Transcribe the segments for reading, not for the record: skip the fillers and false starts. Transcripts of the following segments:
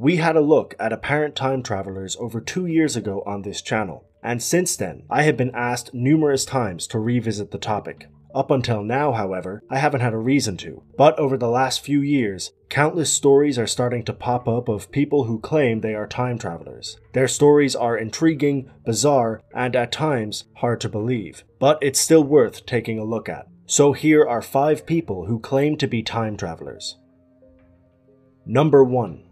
We had a look at apparent time travelers over 2 years ago on this channel, and since then, I have been asked numerous times to revisit the topic. Up until now, however, I haven't had a reason to, but over the last few years, countless stories are starting to pop up of people who claim they are time travelers. Their stories are intriguing, bizarre, and at times hard to believe, but it's still worth taking a look at. So here are 5 people who claim to be time travelers. Number 1.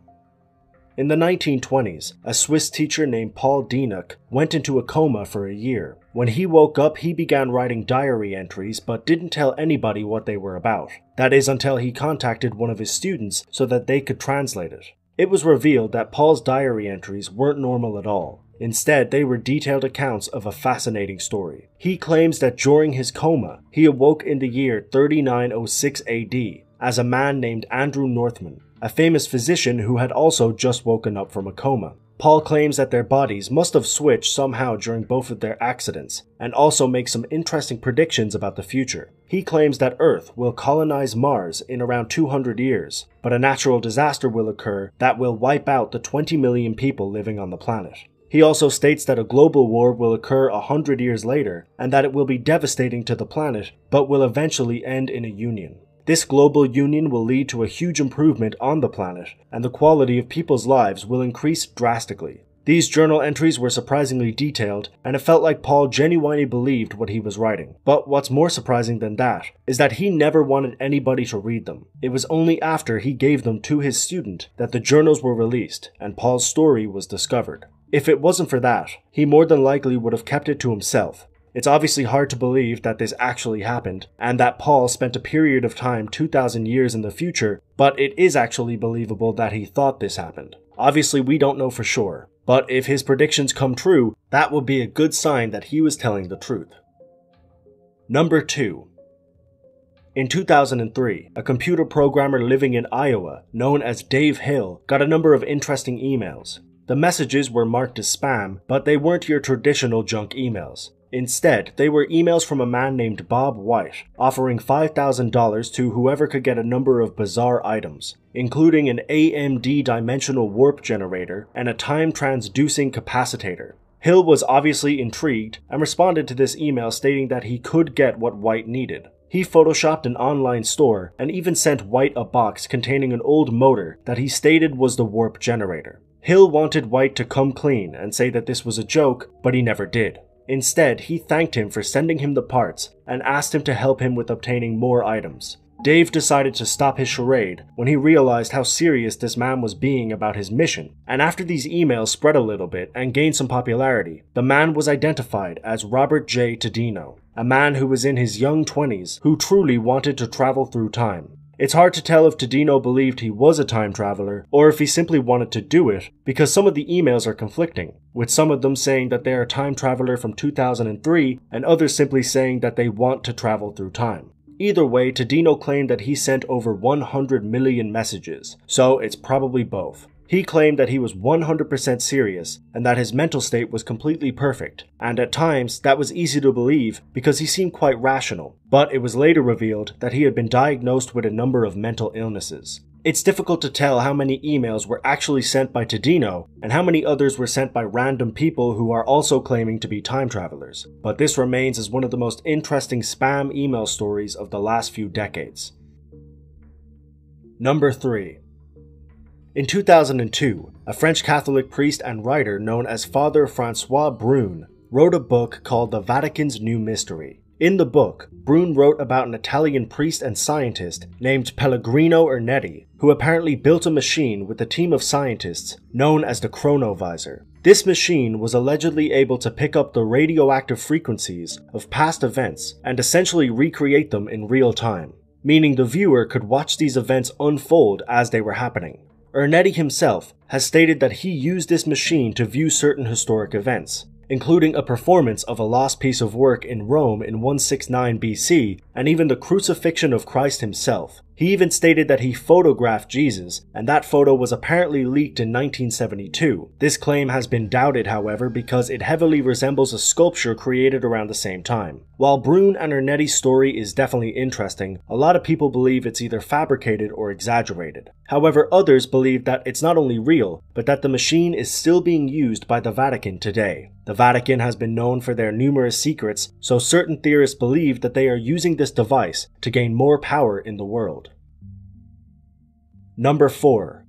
In the 1920s, a Swiss teacher named Paul Dienach went into a coma for a year. When he woke up, he began writing diary entries but didn't tell anybody what they were about. That is until he contacted one of his students so that they could translate it. It was revealed that Paul's diary entries weren't normal at all. Instead, they were detailed accounts of a fascinating story. He claims that during his coma, he awoke in the year 3906 AD as a man named Andrew Northman, a famous physician who had also just woken up from a coma. Paul claims that their bodies must have switched somehow during both of their accidents, and also makes some interesting predictions about the future. He claims that Earth will colonize Mars in around 200 years, but a natural disaster will occur that will wipe out the 20 million people living on the planet. He also states that a global war will occur 100 years later, and that it will be devastating to the planet, but will eventually end in a union. This global union will lead to a huge improvement on the planet, and the quality of people's lives will increase drastically. These journal entries were surprisingly detailed, and it felt like Paul genuinely believed what he was writing. But what's more surprising than that is that he never wanted anybody to read them. It was only after he gave them to his student that the journals were released, and Paul's story was discovered. If it wasn't for that, he more than likely would have kept it to himself. It's obviously hard to believe that this actually happened, and that Paul spent a period of time 2,000 years in the future, but it is actually believable that he thought this happened. Obviously, we don't know for sure, but if his predictions come true, that would be a good sign that he was telling the truth. Number 2. In 2003, a computer programmer living in Iowa, known as Dave Hill, got a number of interesting emails. The messages were marked as spam, but they weren't your traditional junk emails. Instead, they were emails from a man named Bob White, offering $5,000 to whoever could get a number of bizarre items, including an AMD dimensional warp generator and a time transducing capacitor. Hill was obviously intrigued and responded to this email stating that he could get what White needed. He photoshopped an online store and even sent White a box containing an old motor that he stated was the warp generator. Hill wanted White to come clean and say that this was a joke, but he never did. Instead, he thanked him for sending him the parts and asked him to help him with obtaining more items. Dave decided to stop his charade when he realized how serious this man was being about his mission, and after these emails spread a little bit and gained some popularity, the man was identified as Robert J. Tadino, a man who was in his young 20s who truly wanted to travel through time. It's hard to tell if Tadino believed he was a time traveler or if he simply wanted to do it, because some of the emails are conflicting, with some of them saying that they are a time traveler from 2003 and others simply saying that they want to travel through time. Either way, Tadino claimed that he sent over 100 million messages, so it's probably both. He claimed that he was 100% serious and that his mental state was completely perfect, and at times that was easy to believe because he seemed quite rational, but it was later revealed that he had been diagnosed with a number of mental illnesses. It's difficult to tell how many emails were actually sent by Tadino and how many others were sent by random people who are also claiming to be time travelers, but this remains as one of the most interesting spam email stories of the last few decades. Number 3. In 2002, a French Catholic priest and writer known as Father Francois Brune wrote a book called The Vatican's New Mystery. In the book, Brune wrote about an Italian priest and scientist named Pellegrino Ernetti, who apparently built a machine with a team of scientists known as the chronovisor. This machine was allegedly able to pick up the radioactive frequencies of past events and essentially recreate them in real time, meaning the viewer could watch these events unfold as they were happening. Ernetti himself has stated that he used this machine to view certain historic events. including a performance of a lost piece of work in Rome in 169 BC, and even the crucifixion of Christ himself. He even stated that he photographed Jesus, and that photo was apparently leaked in 1972. This claim has been doubted, however, because it heavily resembles a sculpture created around the same time. While Brune and Ernetti's story is definitely interesting, a lot of people believe it's either fabricated or exaggerated. However, others believe that it's not only real, but that the machine is still being used by the Vatican today. The Vatican has been known for their numerous secrets, so certain theorists believe that they are using this device to gain more power in the world. Number 4.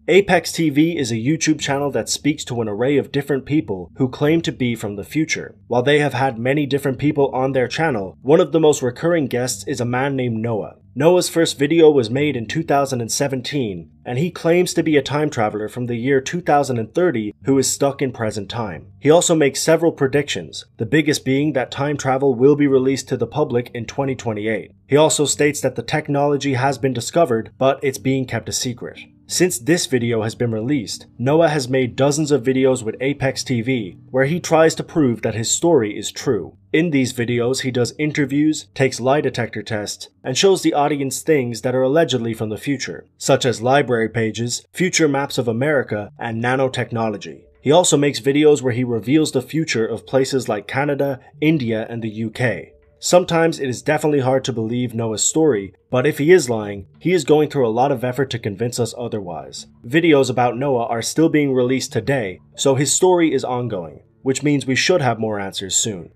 Apex TV is a YouTube channel that speaks to an array of different people who claim to be from the future. While they have had many different people on their channel, one of the most recurring guests is a man named Noah. Noah's first video was made in 2017, and he claims to be a time traveler from the year 2030 who is stuck in present time. He also makes several predictions, the biggest being that time travel will be released to the public in 2028. He also states that the technology has been discovered, but it's being kept a secret. Since this video has been released, Noah has made dozens of videos with Apex TV where he tries to prove that his story is true. In these videos, he does interviews, takes lie detector tests, and shows the audience things that are allegedly from the future, such as library pages, future maps of America, and nanotechnology. He also makes videos where he reveals the future of places like Canada, India, and the UK. Sometimes it is definitely hard to believe Noah's story, but if he is lying, he is going through a lot of effort to convince us otherwise. Videos about Noah are still being released today, so his story is ongoing, which means we should have more answers soon.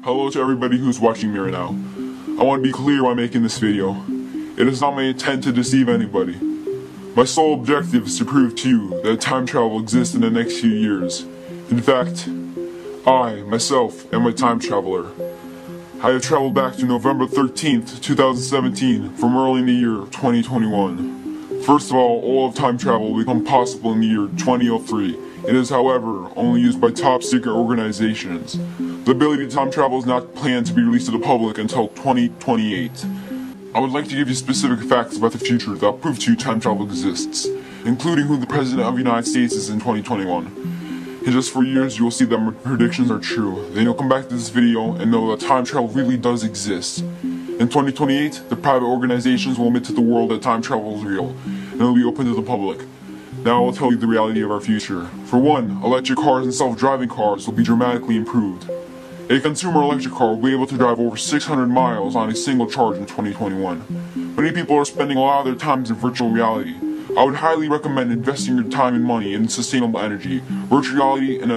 Hello to everybody who's watching me right now. I want to be clear while making this video. It is not my intent to deceive anybody. My sole objective is to prove to you that time travel exists in the next few years. In fact, I, myself, am a time traveler. I have traveled back to November 13th, 2017 from early in the year 2021. First of all of time travel will become possible in the year 2003. It is, however, only used by top secret organizations. The ability to time travel is not planned to be released to the public until 2028. I would like to give you specific facts about the future that will prove to you time travel exists, including who the President of the United States is in 2021. In just 4 years, you will see that my predictions are true. Then you'll come back to this video and know that time travel really does exist. In 2028, the private organizations will admit to the world that time travel is real, and it will be open to the public. Now I will tell you the reality of our future. For one, electric cars and self-driving cars will be dramatically improved. A consumer electric car will be able to drive over 600 miles on a single charge in 2021. Many people are spending a lot of their time in virtual reality. I would highly recommend investing your time and money in sustainable energy, virtual reality, and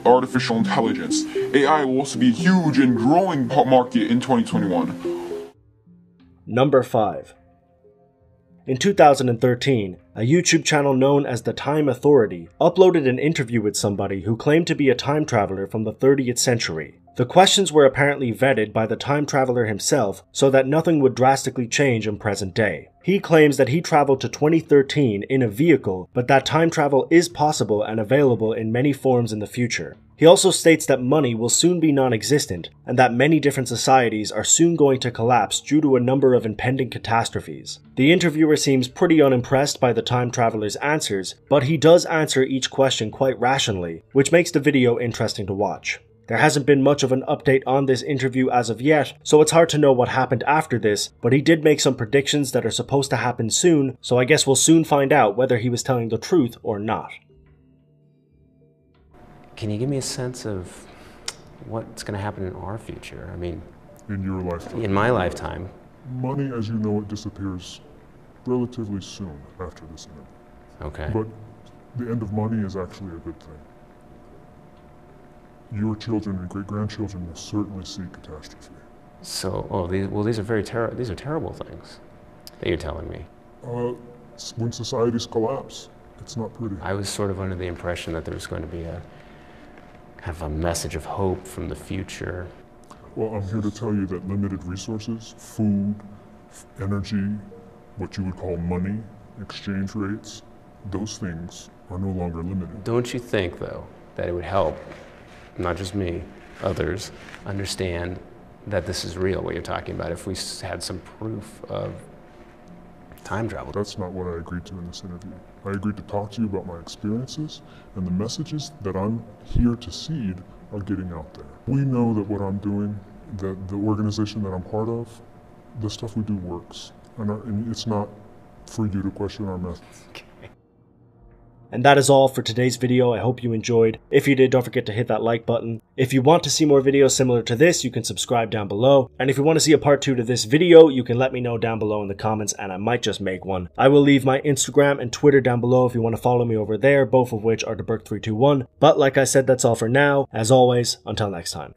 artificial intelligence. AI will also be a huge and growing market in 2021. Number 5. In 2013, a YouTube channel known as The Time Authority uploaded an interview with somebody who claimed to be a time traveler from the 30th century. The questions were apparently vetted by the time traveler himself so that nothing would drastically change in present day. He claims that he traveled to 2013 in a vehicle, but that time travel is possible and available in many forms in the future. He also states that money will soon be non-existent, and that many different societies are soon going to collapse due to a number of impending catastrophes. The interviewer seems pretty unimpressed by the time traveler's answers, but he does answer each question quite rationally, which makes the video interesting to watch. There hasn't been much of an update on this interview as of yet, so it's hard to know what happened after this, but he did make some predictions that are supposed to happen soon, so I guess we'll soon find out whether he was telling the truth or not. Can you give me a sense of what's going to happen in our future? I mean, in your lifetime? In my lifetime. Money, as you know it, disappears relatively soon after this event. Okay. But the end of money is actually a good thing. Your children and great-grandchildren will certainly see catastrophe. So, these are terrible things that you're telling me. When societies collapse, it's not pretty. I was sort of under the impression that there was going to be a kind of a message of hope from the future. Well, I'm here to tell you that limited resources, food, energy, what you would call money, exchange rates, those things are no longer limited. Don't you think, though, that it would help, not just me, others, understand that this is real, what you're talking about, if we had some proof of time travel. That's not what I agreed to in this interview. I agreed to talk to you about my experiences, and the messages that I'm here to seed are getting out there. We know that what I'm doing, that the organization that I'm part of, the stuff we do works. And it's not for you to question our methods. And that is all for today's video. I hope you enjoyed. If you did, don't forget to hit that like button. If you want to see more videos similar to this, you can subscribe down below. And if you want to see a part 2 to this video, you can let me know down below in the comments and I might just make one. I will leave my Instagram and Twitter down below if you want to follow me over there, both of which are DeBurk321. But like I said, that's all for now. As always, until next time.